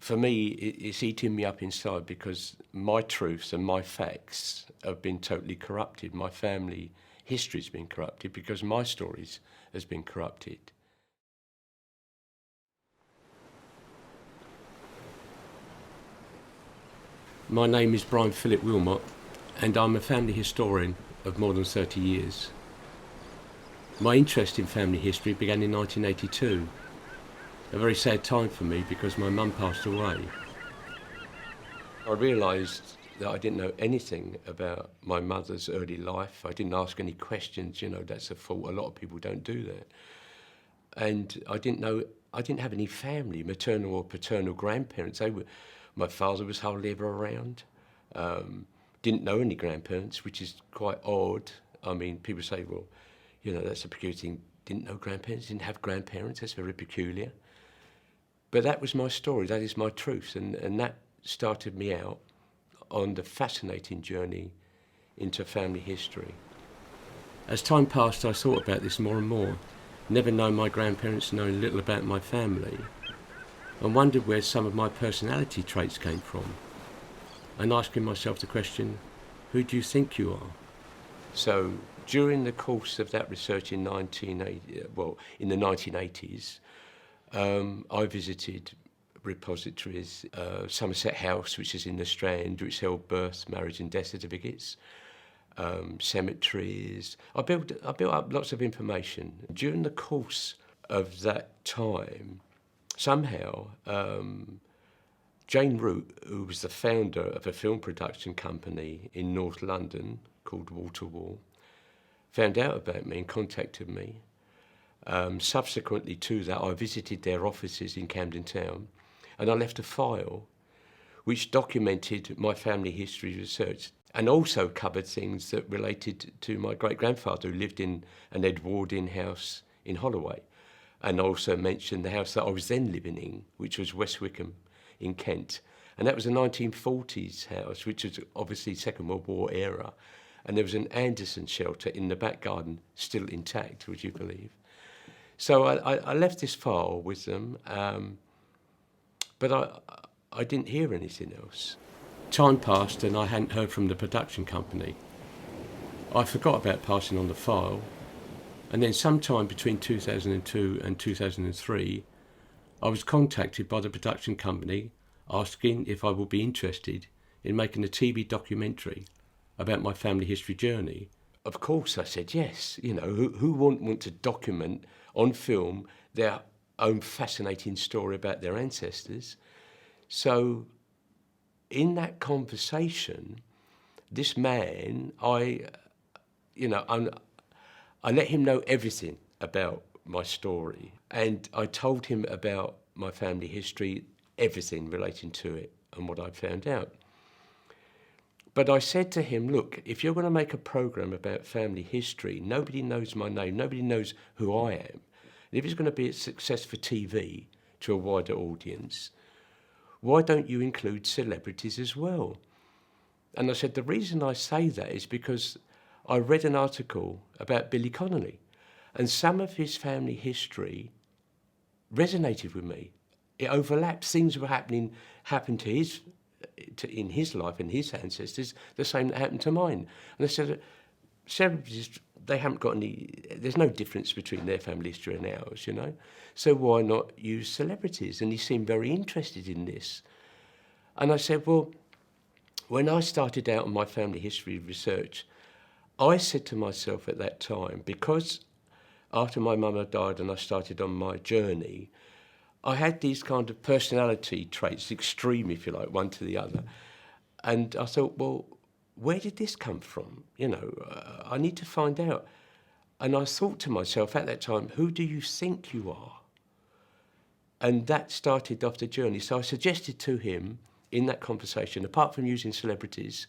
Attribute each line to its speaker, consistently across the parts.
Speaker 1: For me, it's eating me up inside because my truths and my facts have been totally corrupted. My family history's been corrupted because my stories has been corrupted. My name is Brian Philip Wilmot, and I'm a family historian of more than 30 years. My interest in family history began in 1982. A very sad time for me because my mum passed away. I realised that I didn't know anything about my mother's early life. I didn't ask any questions, that's a fault. A lot of people don't do that. And I didn't have any family, maternal or paternal grandparents. My father was hardly ever around. Didn't know any grandparents, which is quite odd. I mean, people say, well, that's a peculiar thing. Didn't know grandparents, didn't have grandparents. That's very peculiar. But that was my story, that is my truth, and that started me out on the fascinating journey into family history. As time passed, I thought about this more and more, never known my grandparents, knowing little about my family, and wondered where some of my personality traits came from, and asking myself the question, who do you think you are? So during the course of that research in the 1980s, I visited repositories, Somerset House, which is in the Strand, which held birth, marriage and death certificates, cemeteries. I built up lots of information. During the course of that time, somehow, Jane Root, who was the founder of a film production company in North London called Wall to Wall, found out about me and contacted me. Subsequently to that, I visited their offices in Camden Town, and I left a file which documented my family history research and also covered things that related to my great-grandfather who lived in an Edwardian house in Holloway, and also mentioned the house that I was then living in, which was West Wickham in Kent. And that was a 1940s house, which was obviously Second World War era, and there was an Anderson shelter in the back garden still intact, would you believe? So I left this file with them, but I didn't hear anything else. Time passed and I hadn't heard from the production company. I forgot about passing on the file, and then sometime between 2002 and 2003, I was contacted by the production company asking if I would be interested in making a TV documentary about my family history journey. Of course, I said yes. Who wouldn't want to document on film their own fascinating story about their ancestors? So in that conversation, this man, I let him know everything about my story, and I told him about my family history, everything relating to it and what I found out. But I said to him, look, if you're going to make a program about family history, nobody knows my name, nobody knows who I am. And if it's going to be a success for TV to a wider audience, why don't you include celebrities as well? And I said, the reason I say that is because I read an article about Billy Connolly, and some of his family history resonated with me. It overlapped. Things were happened in his life and his ancestors, the same that happened to mine. And I said, celebrities, they haven't got there's no difference between their family history and ours, So why not use celebrities? And he seemed very interested in this. And I said, well, when I started out on my family history research, I said to myself at that time, because after my mum had died and I started on my journey, I had these kind of personality traits, extreme, if you like, one to the other. And I thought, well, where did this come from? I need to find out. And I thought to myself at that time, who do you think you are? And that started off the journey. So I suggested to him in that conversation, apart from using celebrities,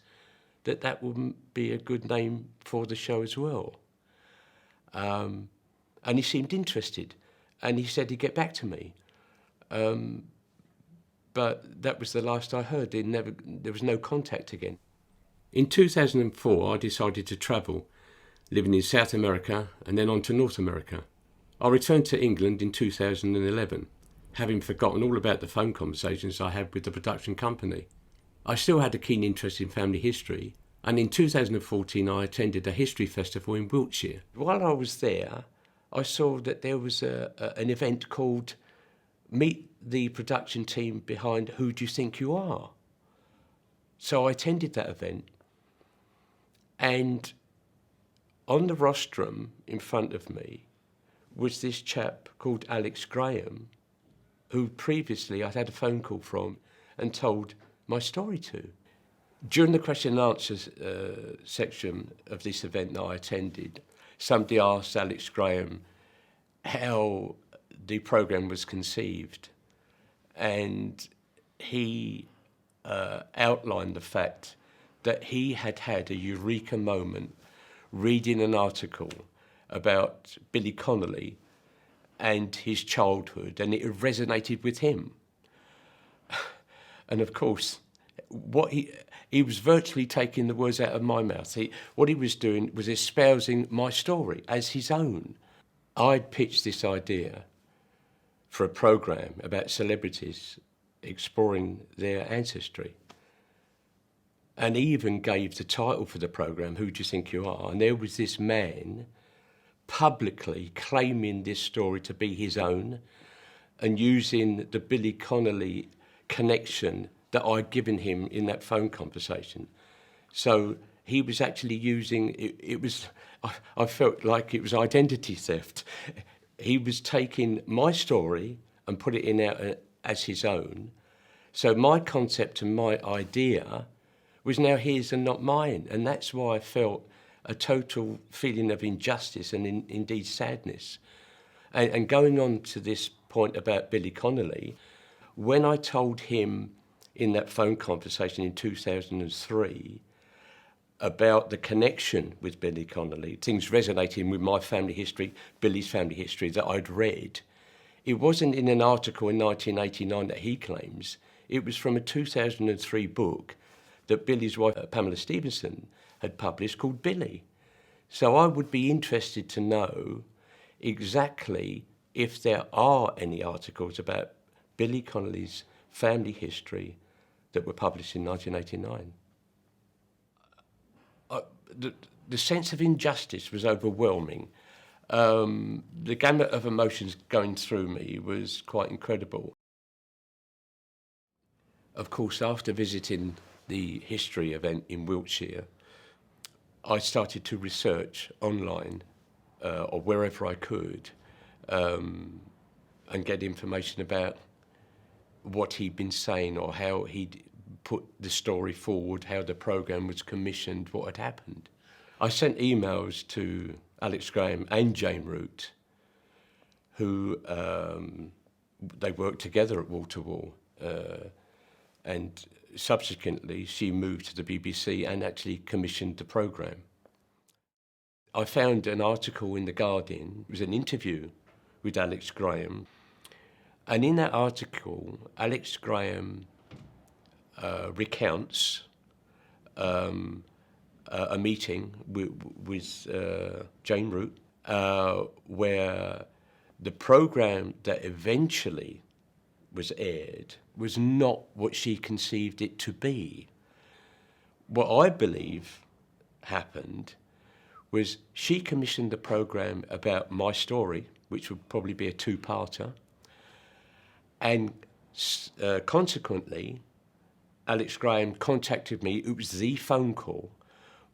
Speaker 1: that would be a good name for the show as well. And he seemed interested. And he said he'd get back to me. But that was the last I heard. There was no contact again. In 2004, I decided to travel, living in South America and then on to North America. I returned to England in 2011 having forgotten all about the phone conversations I had with the production company. I still had a keen interest in family history, and in 2014 I attended a history festival in Wiltshire. While I was there, I saw that there was an event called Meet the Production Team Behind Who Do You Think You Are? So I attended that event, and on the rostrum in front of me was this chap called Alex Graham, who previously I'd had a phone call from and told my story to. During the question and answers section of this event that I attended, somebody asked Alex Graham how the programme was conceived, and he outlined the fact that he had had a eureka moment reading an article about Billy Connolly and his childhood, and it resonated with him. And of course, what he was virtually taking the words out of my mouth. What he was doing was espousing my story as his own. I'd pitched this idea for a programme about celebrities exploring their ancestry, and even gave the title for the programme, Who Do You Think You Are? And there was this man publicly claiming this story to be his own and using the Billy Connolly connection that I'd given him in that phone conversation. So he was actually using, I felt like it was identity theft. He was taking my story and put it in out as his own. So my concept and my idea was now his and not mine. And that's why I felt a total feeling of injustice and indeed sadness. And going on to this point about Billy Connolly, when I told him in that phone conversation in 2003 about the connection with Billy Connolly, things resonating with my family history, Billy's family history that I'd read, it wasn't in an article in 1989 that he claims. It was from a 2003 book that Billy's wife, Pamela Stevenson, had published called Billy. So I would be interested to know exactly if there are any articles about Billy Connolly's family history that were published in 1989. The sense of injustice was overwhelming. The gamut of emotions going through me was quite incredible. Of course, after visiting the history event in Wiltshire, I started to research online or wherever I could and get information about what he'd been saying or how he'd put the story forward, how the programme was commissioned, what had happened. I sent emails to Alex Graham and Jane Root, who they worked together at Wall to Wall, and subsequently she moved to the BBC and actually commissioned the programme. I found an article in The Guardian. It was an interview with Alex Graham, and in that article Alex Graham recounts a meeting with Jane Root where the programme that eventually was aired was not what she conceived it to be. What I believe happened was she commissioned the programme about my story, which would probably be a two-parter, and consequently, Alex Graham contacted me. It was the phone call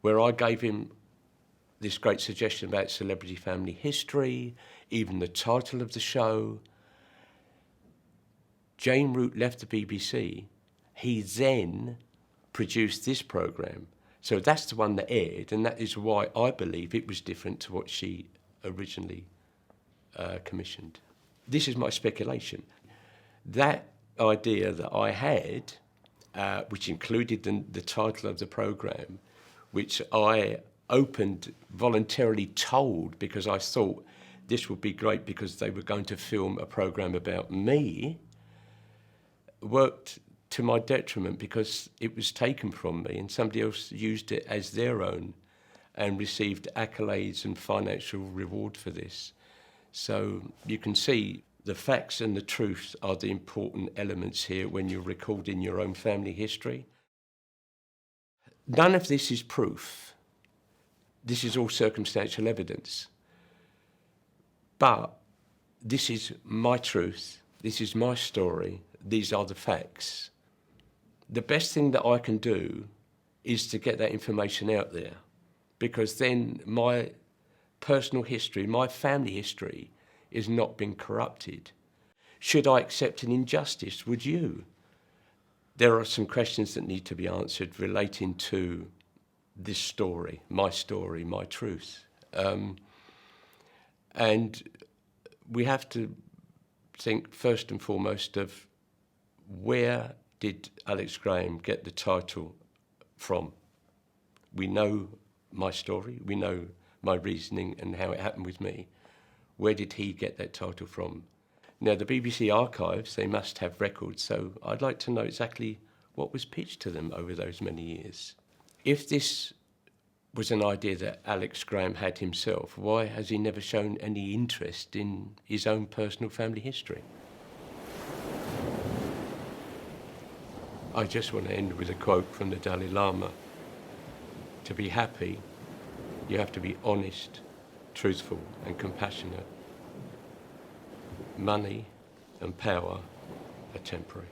Speaker 1: where I gave him this great suggestion about celebrity family history, even the title of the show. Jane Root left the BBC. He then produced this programme. So that's the one that aired, and that is why I believe it was different to what she originally commissioned. This is my speculation. That idea that I had, which included the title of the programme, which I voluntarily told because I thought this would be great because they were going to film a programme about me, worked to my detriment because it was taken from me and somebody else used it as their own and received accolades and financial reward for this. So you can see The facts and the truth are the important elements here when you're recording your own family history. None of this is proof. This is all circumstantial evidence. But this is my truth. This is my story. These are the facts. The best thing that I can do is to get that information out there, because then my personal history, my family history, is not being corrupted. Should I accept an injustice? Would you? There are some questions that need to be answered relating to this story, my truth. And we have to think first and foremost of, where did Alex Graham get the title from? We know my story, we know my reasoning and how it happened with me. Where did he get that title from? Now, the BBC archives, they must have records, so I'd like to know exactly what was pitched to them over those many years. If this was an idea that Alex Graham had himself, why has he never shown any interest in his own personal family history? I just want to end with a quote from the Dalai Lama. To be happy, you have to be honest, truthful and compassionate. Money and power are temporary.